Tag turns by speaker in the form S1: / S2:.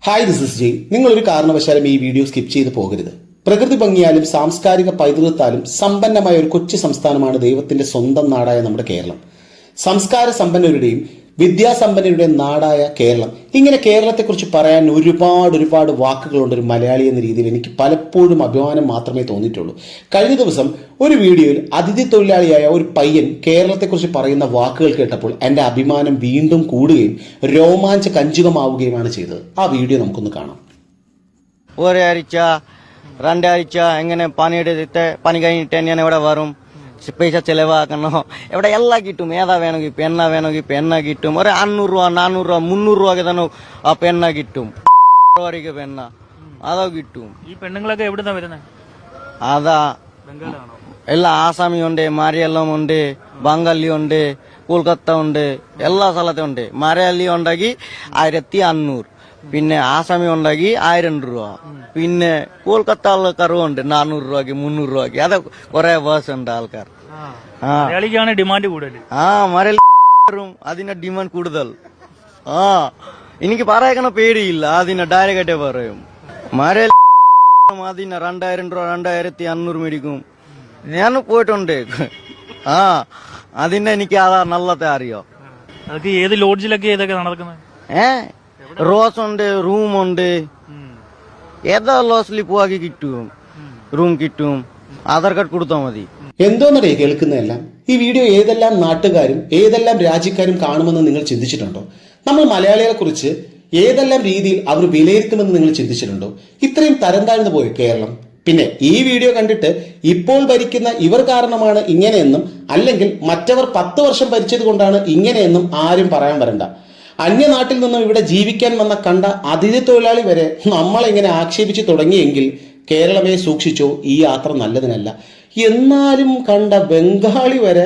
S1: Hi this is ജയ്. നിങ്ങളൊരു കാരണവശാലും ഈ വീഡിയോ സ്കിപ്പ് ചെയ്ത് പോകരുത്. പ്രകൃതി ഭംഗിയാലും സാംസ്കാരിക പൈതൃകത്താലും സമ്പന്നമായ ഒരു കൊച്ചു സംസ്ഥാനമാണ് ദൈവത്തിന്റെ സ്വന്തം നാടായ നമ്മുടെ കേരളം. സംസ്കാര സമ്പന്നരുടെയും വിദ്യാസമ്പന്നരുടെയും നാടായ കേരളം. ഇങ്ങനെ കേരളത്തെക്കുറിച്ച് പറയാൻ ഒരുപാട് വാക്കുകളുണ്ട്. ഒരു മലയാളി എന്ന രീതിയിൽ എനിക്ക് പലപ്പോഴും അഭിമാനം മാത്രമേ തോന്നിയിട്ടുള്ളൂ. കഴിഞ്ഞ ദിവസം ഒരു വീഡിയോയിൽ അതിഥി തൊഴിലാളിയായ ഒരു പയ്യൻ കേരളത്തെക്കുറിച്ച് പറയുന്ന വാക്കുകൾ കേട്ടപ്പോൾ എൻ്റെ അഭിമാനം വീണ്ടും കൂടുകയും രോമാഞ്ച കഞ്ചുകമാവുകയുമാണ് ചെയ്തത്. ആ വീഡിയോ നമുക്കൊന്ന് കാണാം.
S2: ഒരാഴ്ച രണ്ടാഴ്ച എങ്ങനെ പണിയെടുത്തിട്ട് പണി കഴിഞ്ഞിട്ട് ഞാൻ ഇവിടെ വരും, പൈസ ചെലവാക്കണോ, ഇവിടെ എല്ലാം കിട്ടും. ഏതാ വേണമെങ്കിൽ പെണ്ണ കിട്ടും. ഒരു 500 രൂപ 400 രൂപ 300 രൂപയ്ക്ക് തന്നെ ആ പെണ്ണ കിട്ടും. പെണ്ണ അതോ കിട്ടും.
S3: ഈ പെണ്ണുങ്ങളൊക്കെ എവിടുന്നാ വരുന്നത്?
S2: അതാ എല്ലാ ആസാമി ഉണ്ട്, മലയാളം ഉണ്ട്, ബംഗാളി ഉണ്ട്, കൊൽക്കത്ത ഉണ്ട്, എല്ലാ സ്ഥലത്തും ഉണ്ട്. മലയാളി ഉണ്ടെങ്കിൽ 1500, പിന്നെ ആസാമി ഉണ്ടെങ്കിൽ 1000 രൂപ, പിന്നെ കൊൽക്കത്തക്കാരും ഉണ്ട് 400 രൂപയ്ക്ക് 300 രൂപയ്ക്ക്. അത് കുറെ വേഴ്സ് ഉണ്ട് ആൾക്കാർ.
S3: മലയാളിക്കാണ് ഡിമാൻഡ് കൂടുതൽ.
S2: മലയാളം അതിന്റെ ഡിമാൻഡ് കൂടുതൽ. എനിക്ക് പറയണ പേടിയില്ല, അതിനെ ഡയറക്റ്റായിട്ട് പറയും. മലയാളം അതിന് 2000 രൂപ 2500 മേടിക്കും. ഞാൻ പോയിട്ടുണ്ട്. അതിന്റെ എനിക്ക് അതാ നല്ലത്തെ അറിയോ.
S3: അതൊക്കെ ഏത് ലോഡ്ജിലൊക്കെ ഇതൊക്കെ നടക്കുന്നത്?
S2: റോസ് ഉണ്ട്, റൂം ഉണ്ട്. ഏതാ ലോസിൽ പോവാക്കി കിട്ടും, റൂം കിട്ടും. ആധാർ കാർഡ് കൊടുത്താൽ മതി.
S1: എന്തോന്നടേ കേൾക്കുന്നതെല്ലാം. ഈ വീഡിയോ ഏതെല്ലാം നാട്ടുകാരും ഏതെല്ലാം രാജ്യക്കാരും കാണുമെന്ന് നിങ്ങൾ ചിന്തിച്ചിട്ടുണ്ടോ? നമ്മൾ മലയാളികളെ കുറിച്ച് ഏതെല്ലാം രീതിയിൽ അവർ വിലയിരുത്തുമെന്ന് നിങ്ങൾ ചിന്തിച്ചിട്ടുണ്ടോ? ഇത്രയും തരം താഴ്ന്നു പോയി കേരളം. പിന്നെ ഈ വീഡിയോ കണ്ടിട്ട് ഇപ്പോൾ ഭരിക്കുന്ന ഇവർ കാരണമാണ് ഇങ്ങനെയെന്നും, അല്ലെങ്കിൽ മറ്റവർ 10 വർഷം ഭരിച്ചത് കൊണ്ടാണ് ഇങ്ങനെയെന്നും ആരും പറയാൻ വരണ്ട. അന്യനാട്ടിൽ നിന്നും ഇവിടെ ജീവിക്കാൻ വന്ന കണ്ട അതിഥി തൊഴിലാളി വരെ നമ്മളെങ്ങനെ ആക്ഷേപിച്ചു തുടങ്ങിയെങ്കിൽ കേരളമേ സൂക്ഷിച്ചോ, ഈ യാത്ര നല്ലതിനല്ല. എന്നാലും കണ്ട ബംഗാളി വരെ